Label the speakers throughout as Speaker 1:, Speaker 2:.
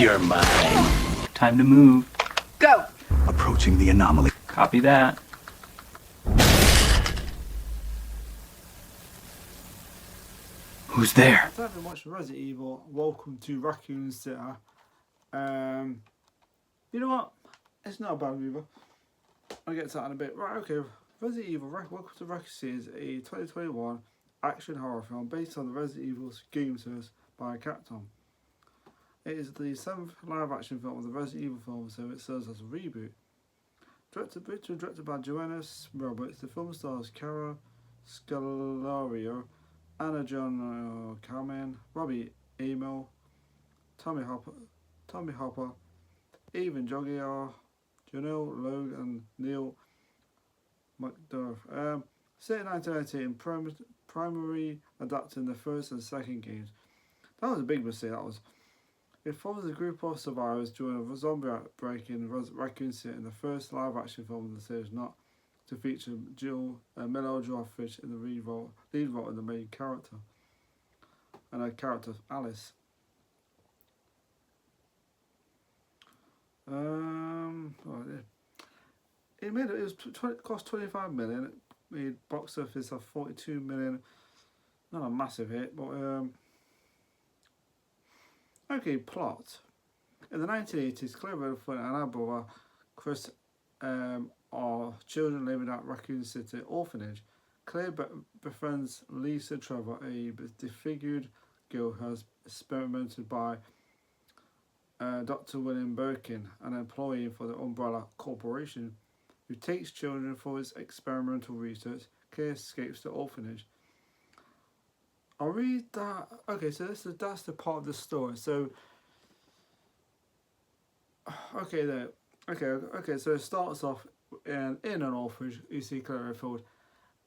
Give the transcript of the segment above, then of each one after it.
Speaker 1: You're mine. Time to move. Go!
Speaker 2: Approaching the anomaly.
Speaker 1: Copy that. Who's there?
Speaker 3: I haven't watched Resident Evil. Welcome to Raccoon City. You know what? It's not a bad movie. I'll get to that in a bit. Right, okay. Resident Evil, Welcome to Raccoon City is a 2021 action horror film based on the Resident Evil game series by Capcom. It is the 7th live action film of the Resident Evil film, so it serves as a reboot. Directed by Joannes Roberts, the film stars Cara Scalario, Anna John Carmen, Robbie Amell, Tommy Hopper, Evan Jogier, Janelle Logue, and Neil McDuff. Set in 1990 primary adapting the first and second games. That was a big mistake, that was. It follows a group of survivors during a zombie outbreak in Raccoon City, in the first live-action film of the series not to feature Milo Jovovich in the lead role in the main character, and her character Alice. It cost 25 million. It made box office of 42 million. Not a massive hit, but okay, plot. In the 1980s, Claire Redford and her brother Chris are children living at Raccoon City Orphanage. Claire befriends Lisa Trevor, a disfigured girl who has experimented by Dr. William Birkin, an employee for the Umbrella Corporation, who takes children for his experimental research. Claire escapes the orphanage. I'll read that. Okay, so that's the part of the story. So, okay, there. Okay. So it starts off in an orphanage. You see Claire Redfield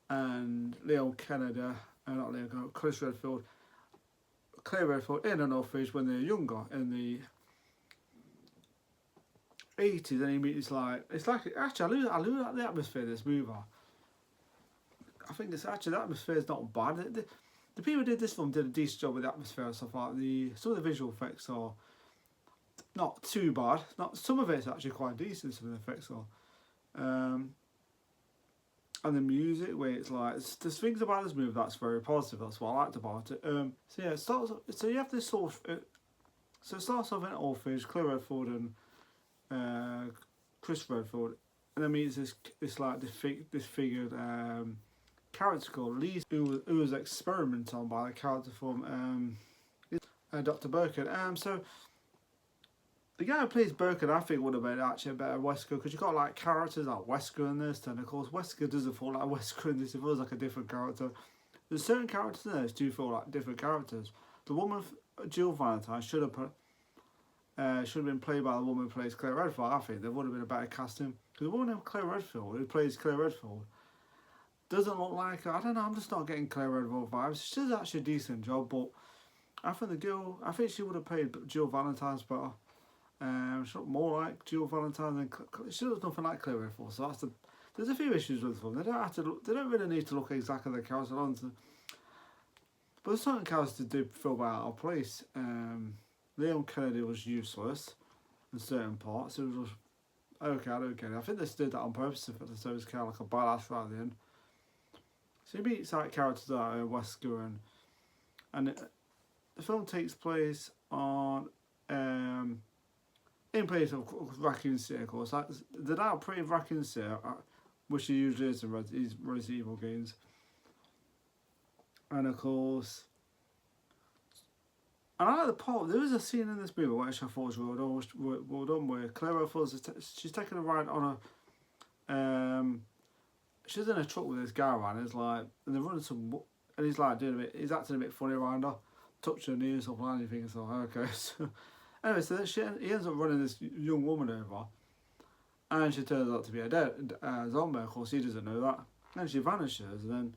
Speaker 3: and Leon Kennedy, not Leon, Chris Redfield. Claire Redfield in an orphanage when they're younger in the 80s, and he meets actually I lose the atmosphere of this movie. I think it's actually the atmosphere is not bad. The people who did this film did a decent job with the atmosphere and stuff like some of the visual effects are not too bad. Some of it's actually quite decent. Some of the effects are, and the music, where it's like there's things about this movie that's very positive. That's what I liked about it. So yeah, it starts. So you have this sort of. So it starts off in an orphanage. Claire Redford and Chris Redford, and then meets this like disfigured character called Lisa, who was experimented on by the character from Dr. Birkin. So the guy who plays Birkin, I think, would have been actually a better Wesker, because you've got like characters like Wesker in this, and of course Wesker doesn't feel like Wesker in this. It feels like a different character. There's certain characters in this do feel like different characters. The woman Jill Valentine should have been played by the woman who plays Claire Redfield. I think there would have been a better casting, because the woman named Claire Redfield, who plays Claire Redfield, doesn't look like her. I don't know, I'm just not getting Claire Redfield vibes. She does actually a decent job, but I think she would have played Jill Valentine's better. She looked more like Jill Valentine than she looks nothing like Claire Redfield. So there's a few issues with them. They don't really need to look exactly like characters on. But there's certain characters that do feel out of place. Leon Kennedy was useless in certain parts. It was just okay. I don't get it. I think they did that on purpose, so it was kind of like a badass right at the end. So you meet like characters like Wesker, and the film takes place on in place of Raccoon City, of course. They're now pretty Raccoon City, which it usually is in Resident Evil games. And of course, and I like the part. There was a scene in this movie which I thought was well done, where Claire Redfield she's taking a ride on a she's in a truck with this guy around. It's like, and they're running and he's like he's acting a bit funny around her, touching her knee and stuff like that. You think it's like, okay. So anyway, so he ends up running this young woman over, and she turns out to be a zombie. Of course, he doesn't know that. And she vanishes, and then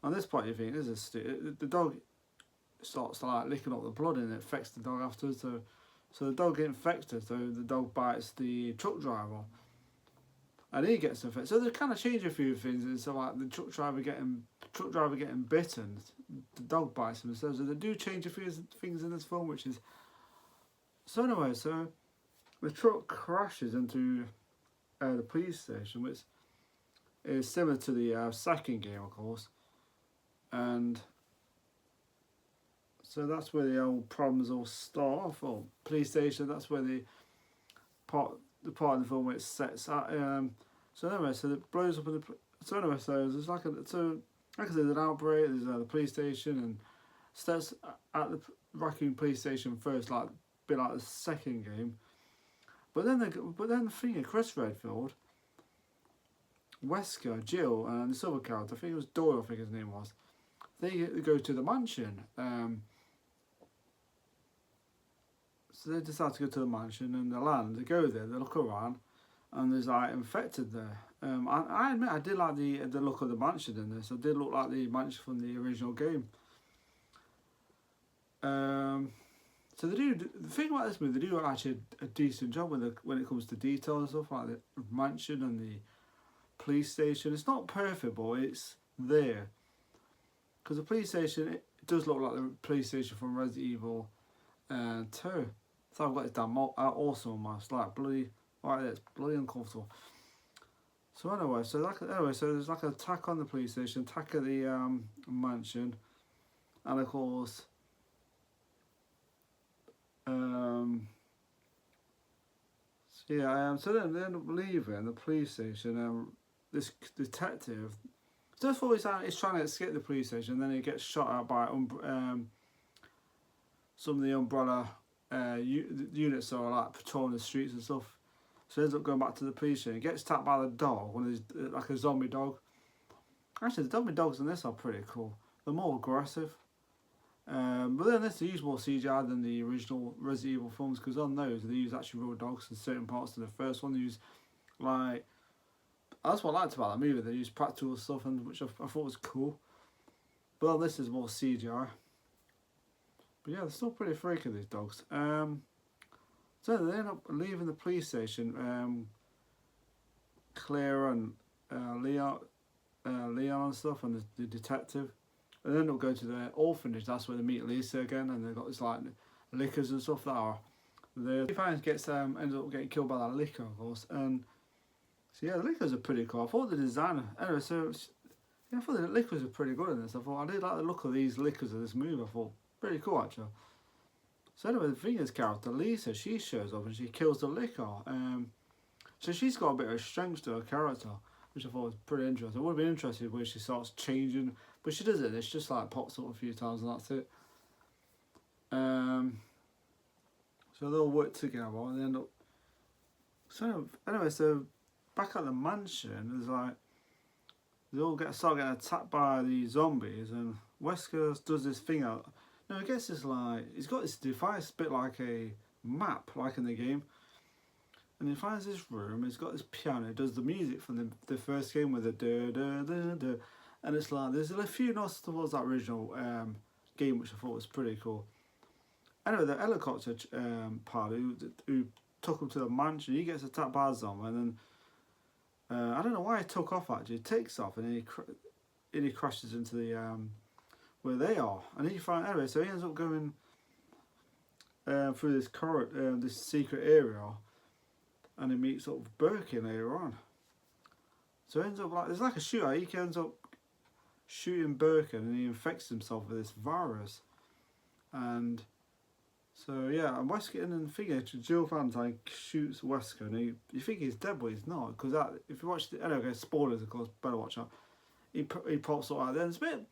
Speaker 3: on this point, you think the dog starts to like licking up the blood, and it affects the dog afterwards. So the dog gets infected. So the dog bites the truck driver, and he gets infected. So they kind of change a few things. And so like the truck driver getting bitten, the dog bites him. So they do change a few things in this film, which is So anyway, so the truck crashes into the police station, which is similar to the second game, of course, and so that's where the old problems all start off. Or police station, that's where the part of the film where it sets at. So anyway, so it blows up in the. So anyway, so there's like a like I said, there's an outbreak. There's the police station and starts at the Raccoon police station first, like a bit like the second game. But then the thing is, Chris Redfield, Wesker, Jill, and this other character, I think it was Doyle, I think his name was. They go to the mansion. So they decide to go to the mansion and the land. They go there, they look around, and there's like infected there. I admit I did like the look of the mansion in this. It did look like the mansion from the original game. So they do the thing about this movie. They do actually a decent job when it comes to detail and stuff like the mansion and the police station. It's not perfect, but it's there. Because the police station, it does look like the police station from Resident Evil 2. So I've got this damn awesome on my like bloody right there. It's bloody uncomfortable. So anyway, so there's like an attack on the police station, attack at the mansion, and of course. So then they end up leaving the police station. This detective, just before he's trying to escape the police station, and then he gets shot at by some of the umbrella units that are like patrolling the streets and stuff. So he ends up going back to the police station. He gets attacked by the dog, one of these like a zombie dog. Actually, the zombie dogs in this are pretty cool. They're more aggressive. But then they use more CGI than the original Resident Evil films, because on those they use actually real dogs in certain parts of the first one. They use like, that's what I liked about that movie. They use practical stuff, and which I thought was cool. But on this is more CGI. But yeah, they're still pretty freaky, these dogs. So they end up leaving the police station. Claire and Leon and stuff, and the detective. And then they'll go to the orphanage. That's where they meet Lisa again, and they've got this like lickers and stuff that are there. He finally ends up getting killed by that licker, of course. And so yeah, the lickers are pretty cool. I thought the designer, anyway, so yeah, I thought the lickers are pretty good in this. I thought I did like the look of these lickers of this movie. I thought pretty cool actually. So anyway, the thing is, character Lisa, she shows up and she kills the licker. So she's got a bit of strength to her character, which I thought was pretty interesting. I would have been interested where she starts changing, but she doesn't. It's just like pops up a few times and that's it. So they'll work together and they end up. So anyway, so back at the mansion, there's like they all start getting attacked by the zombies, and Wesker does this thing out. No, I guess it's like he's got this device, a bit like a map, like in the game. And he finds this room, he's got this piano, it does the music from the first game with the da da da da. And it's like, there's a few nods towards that original game, which I thought was pretty cool. Anyway, the helicopter pilot who took him to the mansion, he gets attacked by a zombie, and then, I don't know why he took off actually, he takes off and he crashes into the, where they are. And anyway, so he ends up going through this corridor, this secret area, and he meets up with Birkin later on. So it ends up like, there's like a shootout, he ends up shooting Birkin and he infects himself with this virus. And so yeah, and Wesker, and then the thing is, Jill Valentine shoots Wesker, and you think he's dead, but he's not, because if you watch the, anyway, spoilers of course, better watch out. He pops up out there, and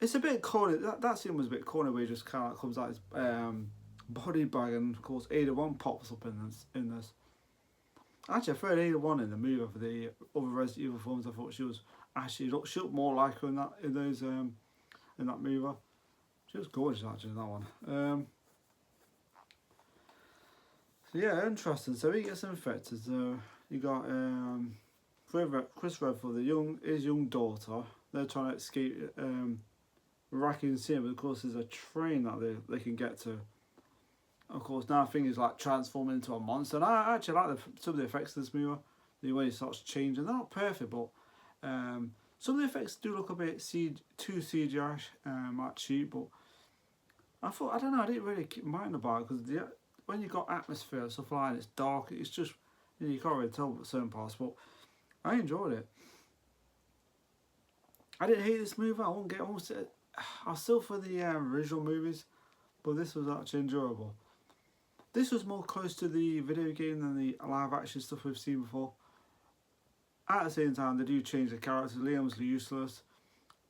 Speaker 3: it's a bit corny, that scene was a bit corny where he just kind of comes out his body bag, and of course Ada 1 pops up in this. Actually, I thought Ada 1 in the movie for the other Resident Evil films, I thought she looked more like her in that movie. She was gorgeous actually in that one. So yeah, interesting. So he gets infected. So you got Chris Redfield, his young daughter. They're trying to escape Raccoon City, but of course there's a train that they can get to. Of course, now thing is like transforming into a monster, and I actually like some of the effects of this movie. The way it starts changing, they're not perfect, but some of the effects do look a bit too CGI, cheap. But I don't know, I didn't really mind about it, because when you got atmosphere and stuff like that, it's dark. It's just you can't really tell certain parts, but I enjoyed it. I didn't hate this movie. I still for the original movies, but this was actually enjoyable. This was more close to the video game than the live action stuff we've seen before. At the same time, they do change the characters. Liam's useless.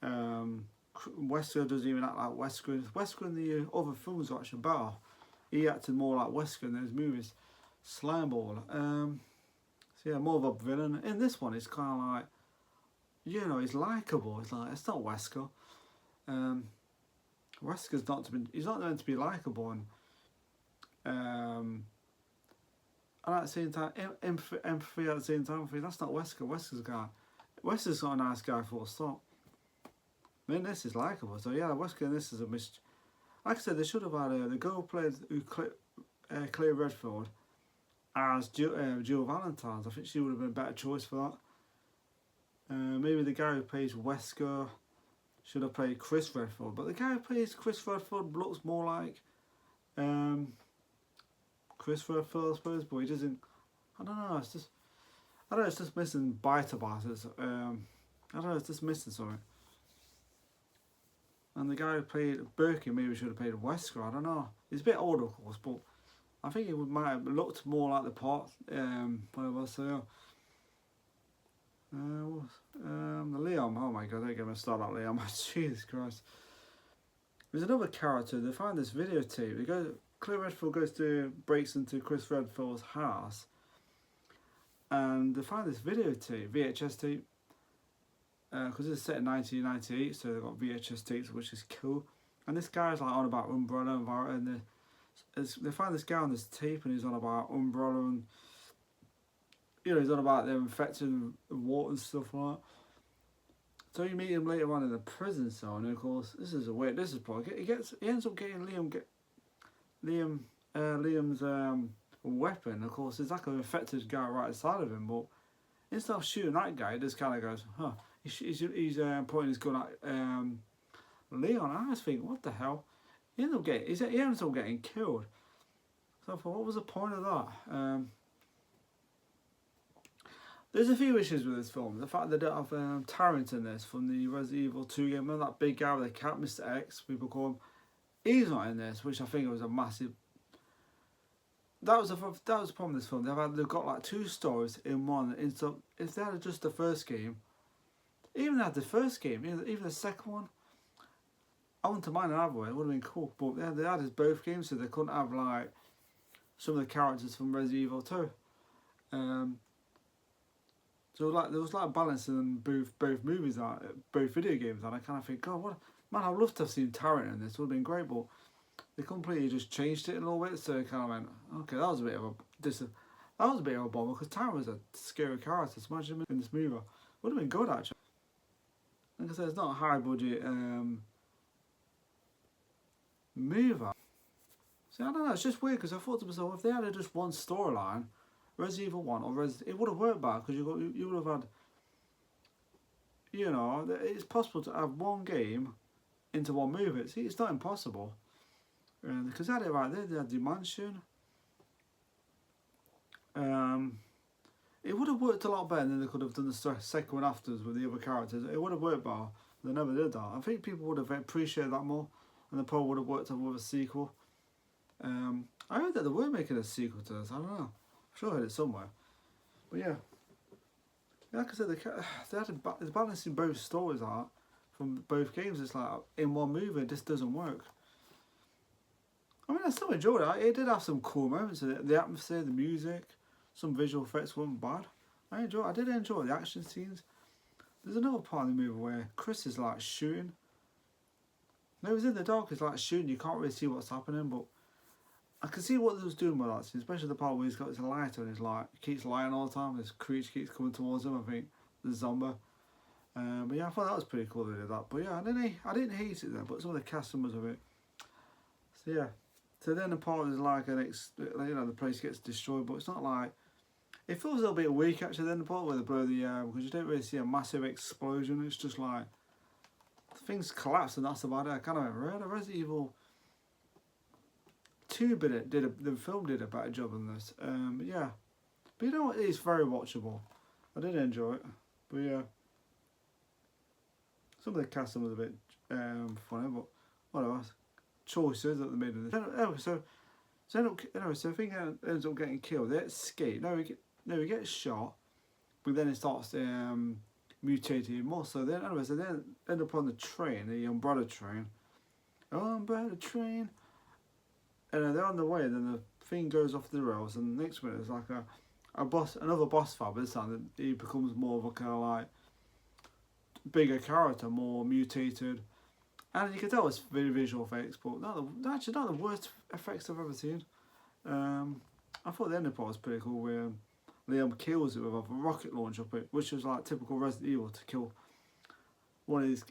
Speaker 3: Wesker doesn't even act like Wesker. Wesker in the other films were actually better. He acted more like Wesker in those movies. Slimeball. So yeah, more of a villain. In this one, it's kind of like, you know, he's likable. It's like, it's not Wesker. Wesker's not to be. He's not meant to be likable, and at the same time, empathy at the same time. That's not Wesker. Wesker's a guy. Wesker's not a nice guy full stop. I mean, this is likable. So yeah, Wesker in this is a like I said, they should have had the girl played Claire Redfield as Jill Valentine's. I think she would have been a better choice for that. Maybe the guy who plays Wesker should have played Chris Redfield, but the guy who plays Chris Redfield looks more like Chris Redfield, I suppose, but he doesn't. I don't know. It's just missing bite about it. I don't know. It's just missing something. And the guy who played Birkin maybe should have played Wesker. I don't know. He's a bit older, of course, but I think he might have looked more like the part. Whatever. So yeah. The Liam. Oh my god! They're gonna start out Liam. Jesus Christ. There's another character. They find this videotape. Claire Redfield breaks into Chris Redfield's house, and they find this videotape, VHS tape, because it's set in 1998, so they've got VHS tapes, which is cool. And this guy's like on about Umbrella and they find this guy on this tape, and he's on about Umbrella, and you know, he's on about them infecting the water and stuff like that. So you meet him later on in the prison cell, and of course, this is probably he ends up getting Liam's weapon. Of course, there's like an infected guy right inside of him, but instead of shooting that guy, he just kind of goes, huh. He's pointing his gun at Leon. I was thinking, what the hell? He ends up getting killed. So I thought, what was the point of that? There's a few issues with this film. The fact they don't have Tarrant in this from the Resident Evil 2 game. Remember that big guy with the cat, Mr. X, people call him? He's not in this, which I think was a massive. That was the problem with this film. They've got like two stories in one. So if they had just the first game, even the second one, I wouldn't mind another way. It would have been cool. But they had both games, so they couldn't have like some of the characters from Resident Evil 2. So like there was like balancing both movies out, both video games, and I kind of think, God, what man, I'd love to have seen Tarrant in this. It would have been great, but they completely just changed it a little bit. So it kind of went, okay, that was a bit of a bummer because Tarrant was a scary character. So imagine him in this movie, would have been good actually. Like I said, it's not a high budget movie. See, I don't know. It's just weird because I thought to myself, if they had just one storyline. Resident Evil 1 or it would have worked better because you would have had, you know, it's possible to have one game into one movie. See, it's not impossible. Because they had it right there, they had the mansion. It would have worked a lot better than they could have done the second one afterwards with the other characters. It would have worked better. They never did that. I think people would have appreciated that more and they probably would have worked on with a sequel. I heard that they were making a sequel to this, I don't know. I'm sure I heard it somewhere. But yeah. Like I said, they had balancing both stories out from both games. It's like in one movie, it just doesn't work. I mean, I still enjoyed it. It did have some cool moments. The atmosphere, the music, some visual effects weren't bad. I did enjoy the action scenes. There's another part of the movie where Chris is like shooting. No, he's in the dark. He's like shooting. You can't really see what's happening, but I can see what they was doing with that scene, especially the part where he's got his lighter and he's like he keeps lying all the time. This creature keeps coming towards him. I think the zombie. But yeah, I thought that was pretty cool they did that. But yeah, I didn't hate it though. But some of the cast members of it. So yeah. So then the part is like the place gets destroyed, but it's not like it feels a little bit weak actually. Then the part where they blow the because you don't really see a massive explosion. It's just like things collapse and that's about it. I kind of went, Resident Evil 2 the film did a better job than this. Yeah, but you know what? It's very watchable. I did enjoy it, but yeah, some of the casting was a bit funny, but whatever. Choices that they made in this. Anyway, so thing ends up getting killed. They escape. No, he gets shot, but then it starts mutating more. So then, anyway, so then end up on the train, the umbrella train. Umbrella train. And they're on the way. Then the thing goes off the rails, and the next minute it's like another boss fight. But this time he becomes more of a kind of like bigger character, more mutated. And you can tell it's very visual effects, but not the worst effects I've ever seen. I thought the ending part was pretty cool, where Liam kills it with a rocket launcher, which was like typical Resident Evil, to kill one of these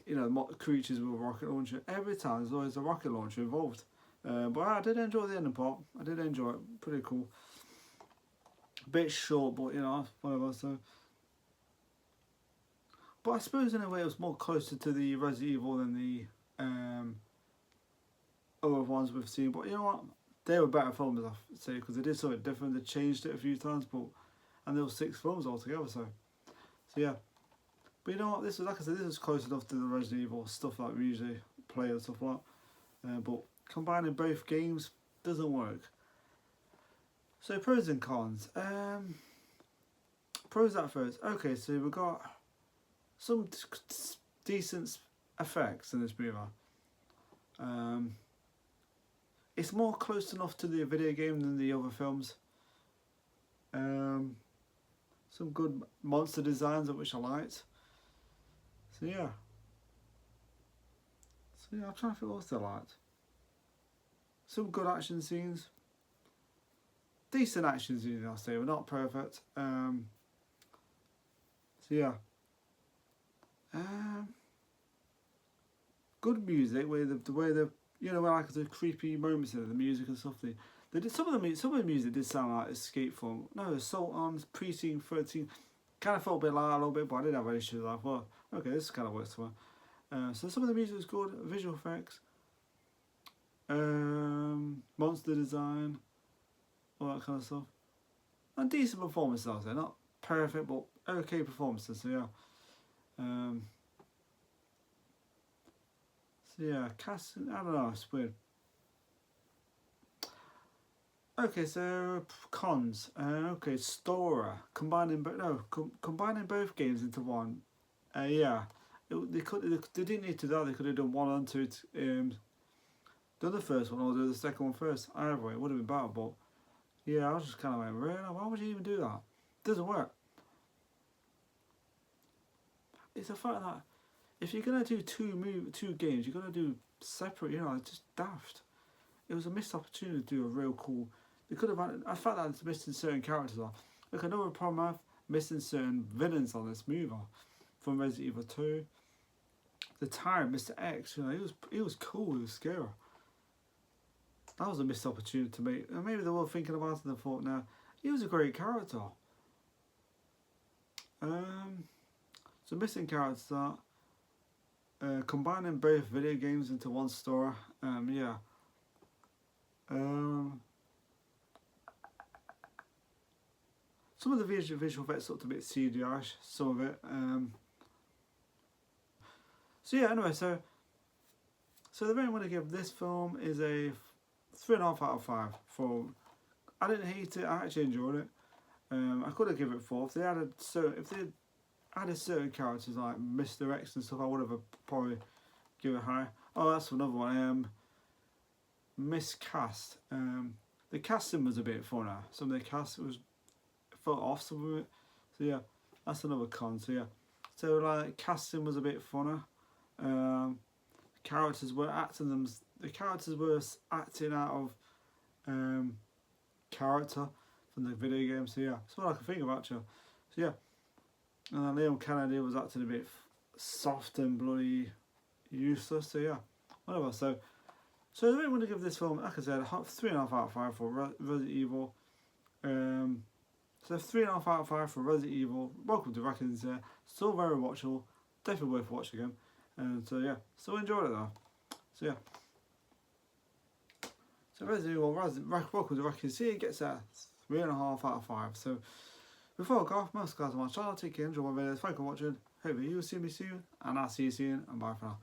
Speaker 3: creatures with a rocket launcher. Every time there's always a rocket launcher involved. But I did enjoy the ending part. I did enjoy it. Pretty cool. A bit short, but whatever. So. But I suppose in a way it was more closer to the Resident Evil than the other ones we've seen. But you know what? They were better films, I say, because they did something different. They changed it a few times, and there were 6 films altogether. So yeah. But you know what? This was, like I said, this was close enough to the Resident Evil stuff that we usually play and stuff like that. But combining both games doesn't work. So pros and cons. Pros at first. Okay, so we've got some decent effects in this movie. It's more close enough to the video game than the other films. Some good monster designs, which I liked. So yeah, I'm trying to think what else I liked. Some good action scenes. Decent action scenes, I'll say, but not perfect. So yeah. Good music, where the way the where like the creepy moments in it, the music and stuff. They did some of the music did sound like Escape from Assault on Precinct 13. Kind of felt a bit like a little bit, but I did have issues. I thought, okay, this kind of works for me. So some of the music was good, visual effects, monster design, all that kind of stuff, and decent performances. I say not perfect, but okay performances. So yeah. Casting, I don't know, it's weird. Okay, so cons. Okay, Stora combining both games into one. Yeah, they didn't need to do that. They could have done 1 and 2. Done the first one or do the second one first. Either way, it would have been better. But yeah, I was just kind of like, really? Why would you even do that? It doesn't work. It's a fact that if you're gonna do two games, you're gonna do separate. It's just daft. It was a missed opportunity to do a real cool. They could have had. I felt that it's missing certain characters off. Look, another problem I have, missing certain villains on this movie from Resident Evil 2. The Tyrant, Mr. X, he was cool. He was scary. That was a missed opportunity to make. And maybe they were thinking about it and they thought, no, he was a great character. So missing characters that. Combining both video games into one story. Yeah. Some of the visual effects looked a bit CGI, some of it. So yeah, anyway, so the rating I'm going to give this film is a 3.5 out of 5. I didn't hate it. I actually enjoyed it. I could have given it 4 if they added certain characters like Mr. X and stuff. I would have probably given it high. Oh, that's another one. Miscast. The casting was a bit funny. Some of the cast felt off some of it. So yeah, that's another con. So yeah, so like casting was a bit funny. Characters were acting acting out of character from the video game. So yeah, that's what I can think about you. So yeah, and then Liam Kennedy was acting a bit soft and bloody useless. So yeah, whatever. So I really want to give this film, like I said, 3.5 out of 5 for Resident Evil. So 3.5 out of 5 for Resident Evil. Welcome to Raccoon City. Still very watchable. Definitely worth watching again. And so yeah, still enjoyed it though. So yeah. So Resident Evil Welcome to Raccoon City gets a 3.5 out of 5. So before I go off, most guys on my channel, take care, enjoy my videos, thank you for watching, hope you will see me soon, and I'll see you soon, and bye for now.